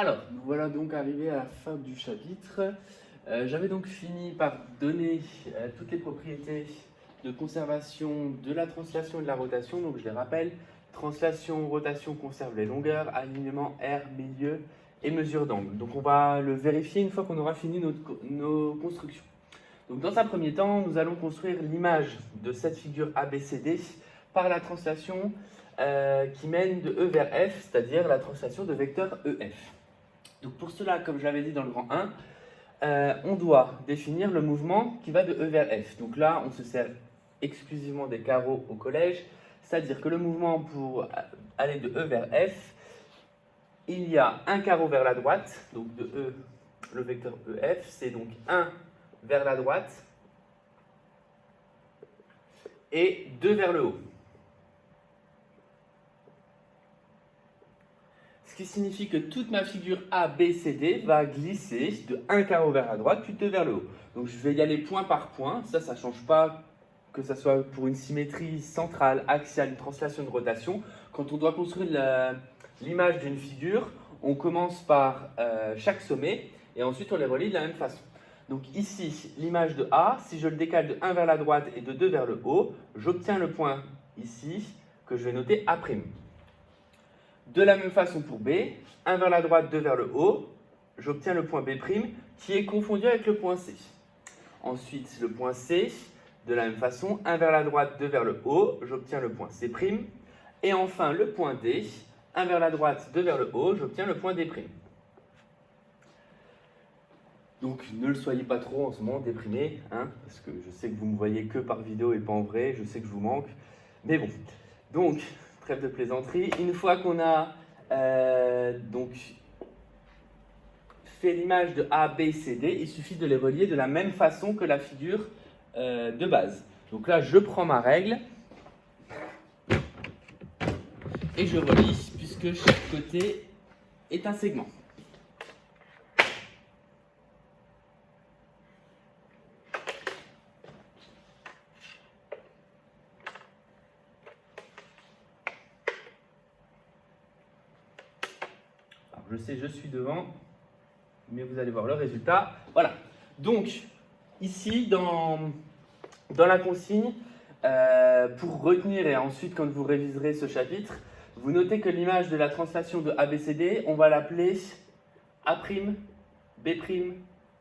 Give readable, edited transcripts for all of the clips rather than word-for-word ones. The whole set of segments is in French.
Alors, nous voilà donc arrivés à la fin du chapitre. J'avais donc fini par donner toutes les propriétés de conservation de la translation et de la rotation. Donc je les rappelle, translation, rotation conserve les longueurs, alignement, air, milieu et mesure d'angle. Donc on va le vérifier une fois qu'on aura fini nos constructions. Donc dans un premier temps, nous allons construire l'image de cette figure ABCD par la translation qui mène de E vers F, c'est-à-dire la translation de vecteur EF. Donc pour cela, comme je l'avais dit dans le grand 1, on doit définir le mouvement qui va de E vers F. Donc là, on se sert exclusivement des carreaux au collège, c'est-à-dire que le mouvement pour aller de E vers F, il y a un carreau vers la droite, donc de E, le vecteur EF, c'est donc 1 vers la droite et 2 vers le haut. Ce qui signifie que toute ma figure A, B, C, D va glisser de un carreau vers la droite, puis 2 vers le haut. Donc je vais y aller point par point. Ça ne change pas que ce soit pour une symétrie centrale, axiale, une translation, de rotation. Quand on doit construire l'image d'une figure, on commence par chaque sommet et ensuite on les relie de la même façon. Donc ici, l'image de A, si je le décale de 1 vers la droite et de 2 vers le haut, j'obtiens le point ici que je vais noter A'. De la même façon pour B, 1 vers la droite, 2 vers le haut, j'obtiens le point B' qui est confondu avec le point C. Ensuite, le point C, de la même façon, 1 vers la droite, 2 vers le haut, j'obtiens le point C'. Et enfin, le point D, 1 vers la droite, 2 vers le haut, j'obtiens le point D'. Donc, ne le soyez pas trop en ce moment déprimé, hein, parce que je sais que vous me voyez que par vidéo et pas en vrai, je sais que je vous manque. Mais bon, donc, trêve de plaisanterie. Une fois qu'on a donc fait l'image de A, B, C, D, il suffit de les relier de la même façon que la figure de base. Donc là, je prends ma règle et je relie puisque chaque côté est un segment. Alors, je sais, je suis devant, mais vous allez voir le résultat. Voilà. Donc, ici, dans la consigne, pour retenir et ensuite, quand vous réviserez ce chapitre, vous notez que l'image de la translation de ABCD, on va l'appeler A', B',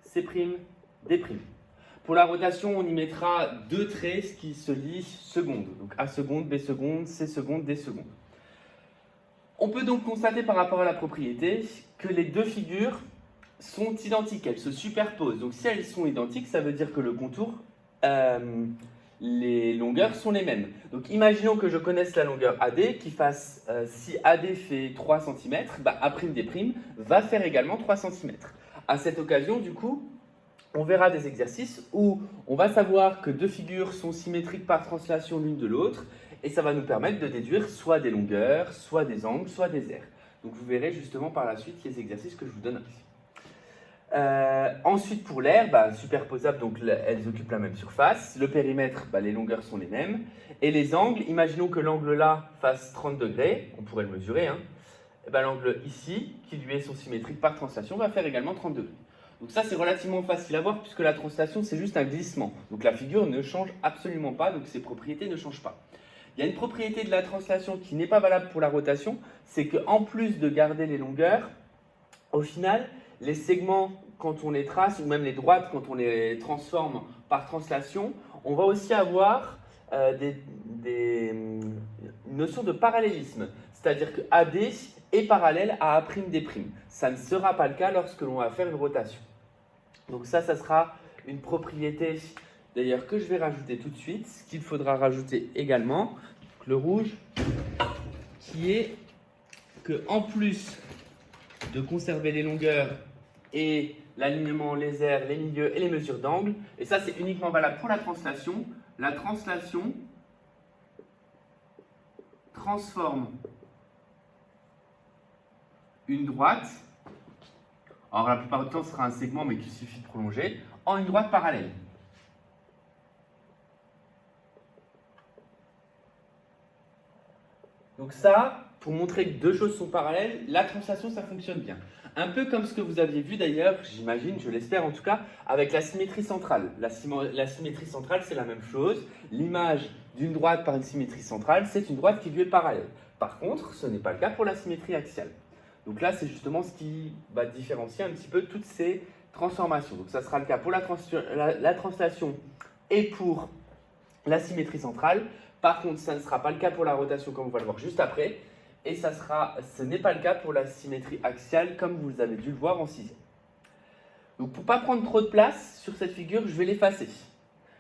C', D'. Pour la rotation, on y mettra deux traits qui se lient secondes. Donc A seconde, B seconde, C seconde, D seconde. On peut donc constater par rapport à la propriété que les deux figures sont identiques, elles se superposent. Donc si elles sont identiques, ça veut dire que le contour, les longueurs sont les mêmes. Donc imaginons que je connaisse la longueur AD, qui fasse, si AD fait 3 cm, A'D' va faire également 3 cm. À cette occasion, du coup, on verra des exercices où on va savoir que deux figures sont symétriques par translation l'une de l'autre, et ça va nous permettre de déduire soit des longueurs, soit des angles, soit des aires. Donc vous verrez justement par la suite les exercices que je vous donnerai. Ensuite pour l'air, superposable, donc elles occupent la même surface. Le périmètre, les longueurs sont les mêmes. Et les angles, imaginons que l'angle là fasse 30 degrés, on pourrait le mesurer. L'angle ici, qui lui est son symétrique par translation, va faire également 30 degrés. Donc ça c'est relativement facile à voir puisque la translation c'est juste un glissement. Donc la figure ne change absolument pas, donc ses propriétés ne changent pas. Il y a une propriété de la translation qui n'est pas valable pour la rotation, c'est qu'en plus de garder les longueurs, au final, les segments, quand on les trace, ou même les droites, quand on les transforme par translation, on va aussi avoir une notion de parallélisme. C'est-à-dire que AD est parallèle à A'D'. Ça ne sera pas le cas lorsque l'on va faire une rotation. Donc ça sera une propriété, d'ailleurs, que je vais rajouter tout de suite. Ce qu'il faudra rajouter également, le rouge, qui est qu'en plus de conserver les longueurs et l'alignement, les aires, les milieux et les mesures d'angle. Et ça, c'est uniquement valable pour la translation. La translation transforme une droite, alors la plupart du temps, ce sera un segment, mais qu'il suffit de prolonger, en une droite parallèle. Donc ça, pour montrer que deux choses sont parallèles, la translation, ça fonctionne bien. Un peu comme ce que vous aviez vu d'ailleurs, j'imagine, je l'espère en tout cas, avec la symétrie centrale. La symétrie centrale, c'est la même chose. L'image d'une droite par une symétrie centrale, c'est une droite qui lui est parallèle. Par contre, ce n'est pas le cas pour la symétrie axiale. Donc là, c'est justement ce qui va différencier un petit peu toutes ces transformations. Donc ça sera le cas pour la translation et pour la symétrie centrale. Par contre, ça ne sera pas le cas pour la rotation comme on va le voir juste après. Et ce n'est pas le cas pour la symétrie axiale comme vous avez dû le voir en 6e. Donc pour ne pas prendre trop de place sur cette figure, je vais l'effacer.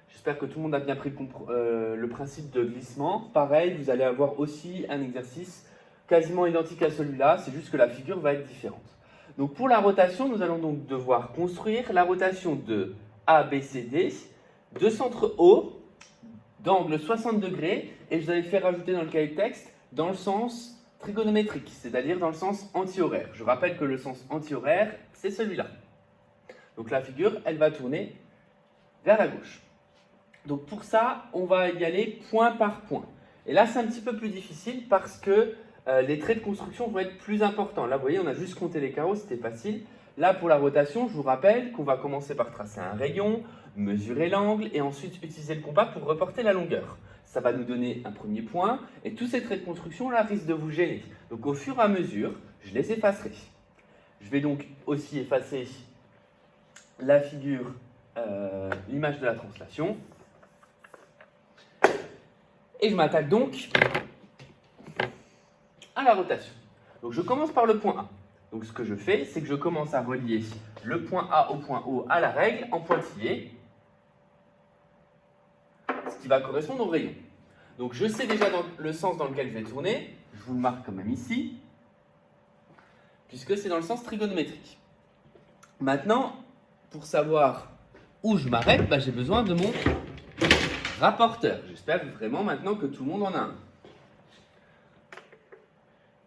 J'espère que tout le monde a bien pris le principe de glissement. Pareil, vous allez avoir aussi un exercice quasiment identique à celui-là, c'est juste que la figure va être différente. Donc pour la rotation, nous allons donc devoir construire la rotation de ABCD, de centre O, d'angle 60 degrés, et je vous avais fait rajouter dans le cahier de texte dans le sens trigonométrique, c'est-à-dire dans le sens anti-horaire. Je rappelle que le sens anti-horaire, c'est celui-là. Donc la figure, elle va tourner vers la gauche. Donc pour ça, on va y aller point par point. Et là, c'est un petit peu plus difficile parce que les traits de construction vont être plus importants. Là, vous voyez, on a juste compté les carreaux, c'était facile. Là, pour la rotation, je vous rappelle qu'on va commencer par tracer un rayon, mesurer l'angle et ensuite utiliser le compas pour reporter la longueur. Ça va nous donner un premier point et tous ces traits de construction là risquent de vous gêner. Donc au fur et à mesure, je les effacerai. Je vais donc aussi effacer la figure, l'image de la translation. Et je m'attaque donc à la rotation. Donc je commence par le point A. Donc ce que je fais, c'est que je commence à relier le point A au point O à la règle en pointillé, ce qui va correspondre au rayon. Donc je sais déjà le sens dans lequel je vais tourner, je vous le marque quand même ici, puisque c'est dans le sens trigonométrique. Maintenant, pour savoir où je m'arrête, j'ai besoin de mon rapporteur. J'espère vraiment maintenant que tout le monde en a un.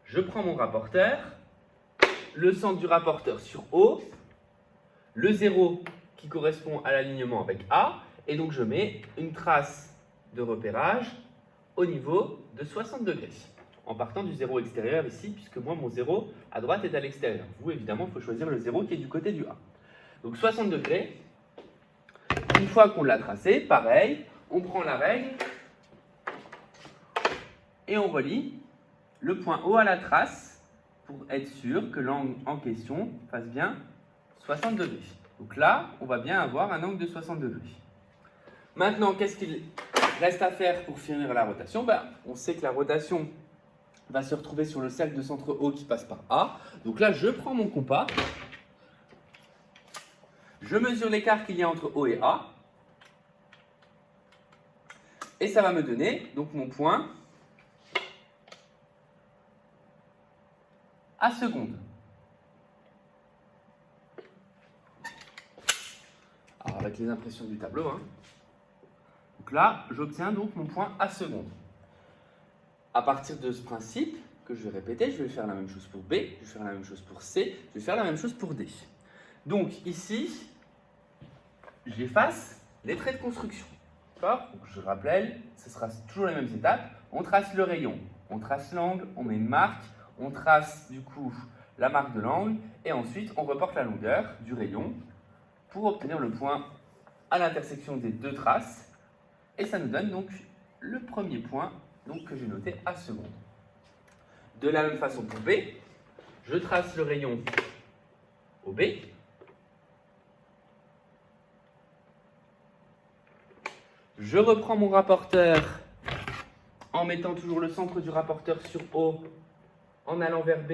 Je prends mon rapporteur, le centre du rapporteur sur O, le 0 qui correspond à l'alignement avec A, et donc je mets une trace de repérage au niveau de 60 degrés, en partant du 0 extérieur ici, puisque moi mon 0 à droite est à l'extérieur. Vous, évidemment, il faut choisir le 0 qui est du côté du A. Donc 60 degrés, une fois qu'on l'a tracé, pareil, on prend la règle et on relie le point O à la trace pour être sûr que l'angle en question fasse bien 60 degrés. Donc là, on va bien avoir un angle de 60 degrés. Maintenant, qu'est-ce qu'il reste à faire pour finir la rotation? On sait que la rotation va se retrouver sur le cercle de centre O qui passe par A. Donc là, je prends mon compas, je mesure l'écart qu'il y a entre O et A, et ça va me donner donc mon point à seconde. Alors avec les impressions du tableau, Donc là, j'obtiens donc mon point à seconde. À partir de ce principe que je vais répéter, je vais faire la même chose pour B, je vais faire la même chose pour C, je vais faire la même chose pour D. Donc ici, j'efface les traits de construction. Donc, je rappelle, ce sera toujours les mêmes étapes. On trace le rayon, on trace l'angle, on met une marque, on trace du coup la marque de l'angle et ensuite on reporte la longueur du rayon pour obtenir le point à l'intersection des deux traces. Et ça nous donne donc le premier point que j'ai noté à seconde. De la même façon pour B, je trace le rayon au B. Je reprends mon rapporteur en mettant toujours le centre du rapporteur sur O, en allant vers B,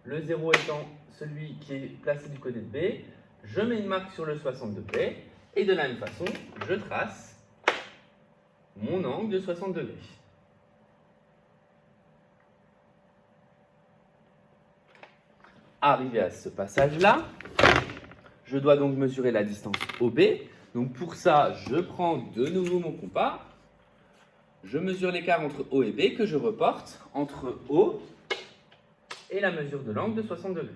le 0 étant celui qui est placé du côté de B. Je mets une marque sur le 60 degrés et de la même façon, je trace mon angle de 60 degrés. Arrivé à ce passage-là, je dois donc mesurer la distance OB. Donc pour ça, je prends de nouveau mon compas, je mesure l'écart entre O et B que je reporte entre O et la mesure de l'angle de 60 degrés.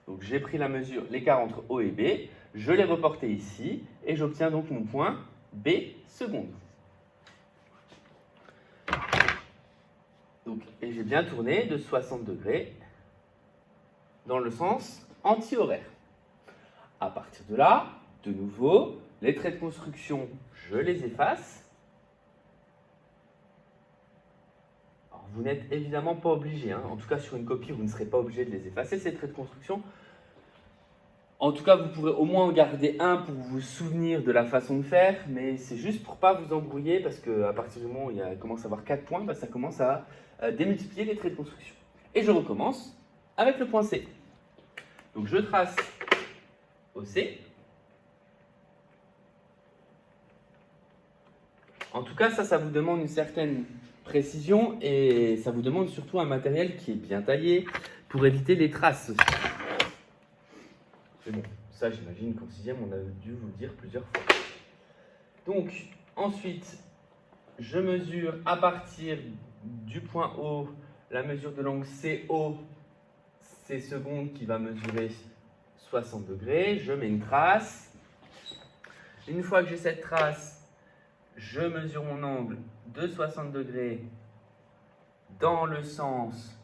Donc j'ai pris la mesure, l'écart entre O et B, je l'ai reporté ici et j'obtiens donc mon point B seconde. Donc, et j'ai bien tourné de 60 degrés dans le sens anti-horaire. À partir de là, de nouveau, les traits de construction, je les efface. Alors, vous n'êtes évidemment pas obligé, hein. En tout cas sur une copie, vous ne serez pas obligé de les effacer, ces traits de construction. En tout cas, vous pourrez au moins en garder un pour vous souvenir de la façon de faire, mais c'est juste pour ne pas vous embrouiller, parce qu'à partir du moment où il commence à avoir 4 points, bah, ça commence à démultiplier les traits de construction. Et je recommence avec le point C. Donc je trace au C. En tout cas, ça vous demande une certaine précision et ça vous demande surtout un matériel qui est bien taillé pour éviter les traces aussi. Mais bon, ça j'imagine qu'en 6e, on a dû vous le dire plusieurs fois. Donc, ensuite, je mesure à partir du point O la mesure de l'angle CO, c'est secondes qui va mesurer 60 degrés. Je mets une trace. Une fois que j'ai cette trace, je mesure mon angle de 60 degrés dans le sens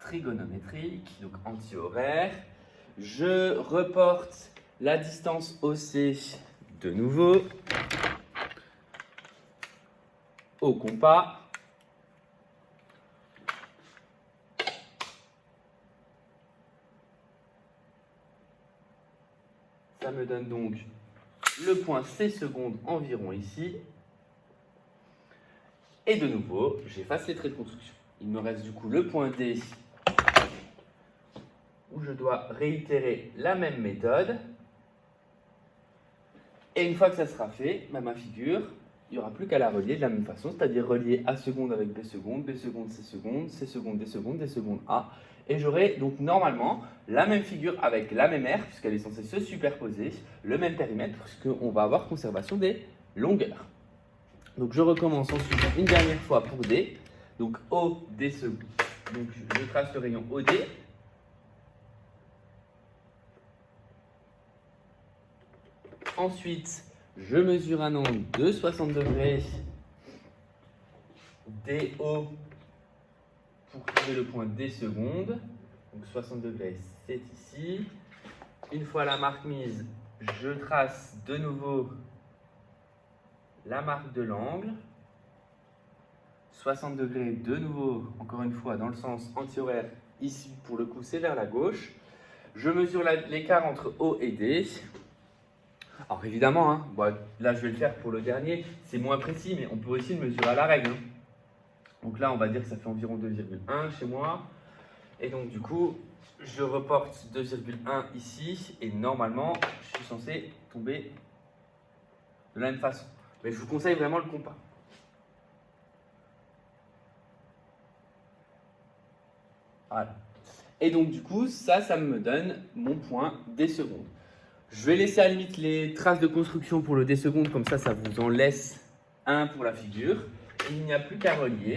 trigonométrique, donc anti-horaire. Je reporte la distance OC de nouveau au compas. Ça me donne donc le point C secondes environ ici. Et de nouveau, j'efface les traits de construction. Il me reste du coup le point D où je dois réitérer la même méthode. Et une fois que ça sera fait, ma figure, il n'y aura plus qu'à la relier de la même façon, c'est-à-dire relier A seconde avec B seconde, B seconde, C seconde, C seconde, D seconde, D seconde, A. Et j'aurai donc normalement la même figure avec la même aire, puisqu'elle est censée se superposer, le même périmètre, puisqu'on va avoir conservation des longueurs. Donc je recommence ensuite une dernière fois pour D. Donc O, D seconde. Donc je trace le rayon OD. Ensuite, je mesure un angle de 60 degrés DO pour trouver le point D secondes. Donc 60 degrés, c'est ici. Une fois la marque mise, je trace de nouveau la marque de l'angle. 60 degrés, de nouveau, encore une fois, dans le sens anti-horaire. Ici, pour le coup, c'est vers la gauche. Je mesure l'écart entre O et D. Alors évidemment, hein, bon, là je vais le faire pour le dernier, c'est moins précis, mais on peut aussi le mesurer à la règle. Hein. Donc là, on va dire que ça fait environ 2,1 chez moi. Et donc du coup, je reporte 2,1 ici, et normalement, je suis censé tomber de la même façon. Mais je vous conseille vraiment le compas. Voilà. Et donc du coup, ça me donne mon point D secondes. Je vais laisser à la limite les traces de construction pour le D secondes, comme ça vous en laisse un pour la figure. Il n'y a plus qu'à relier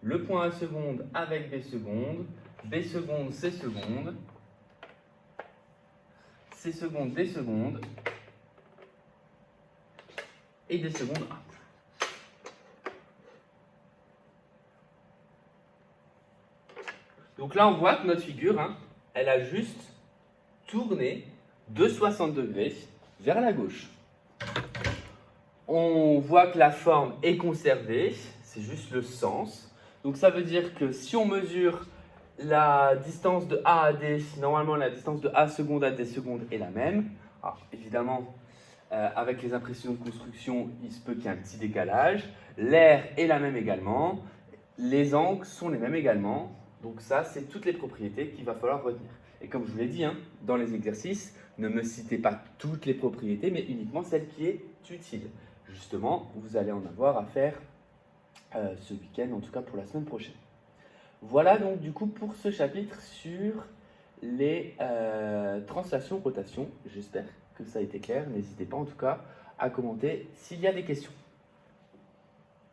le point A seconde avec B seconde, C seconde, C seconde, D seconde, et D secondes A. Donc là, on voit que notre figure, hein, elle a juste tourné de 60 degrés vers la gauche. On voit que la forme est conservée, c'est juste le sens. Donc ça veut dire que si on mesure la distance de A à D, normalement la distance de A seconde à D seconde est la même. Alors évidemment, avec les impressions de construction, il se peut qu'il y ait un petit décalage. L'aire est la même également. Les angles sont les mêmes également. Donc ça, c'est toutes les propriétés qu'il va falloir retenir. Et comme je vous l'ai dit, hein, dans les exercices, ne me citez pas toutes les propriétés, mais uniquement celle qui est utile. Justement, vous allez en avoir à faire ce week-end, en tout cas pour la semaine prochaine. Voilà donc du coup pour ce chapitre sur les translations rotation. J'espère que ça a été clair. N'hésitez pas en tout cas à commenter s'il y a des questions.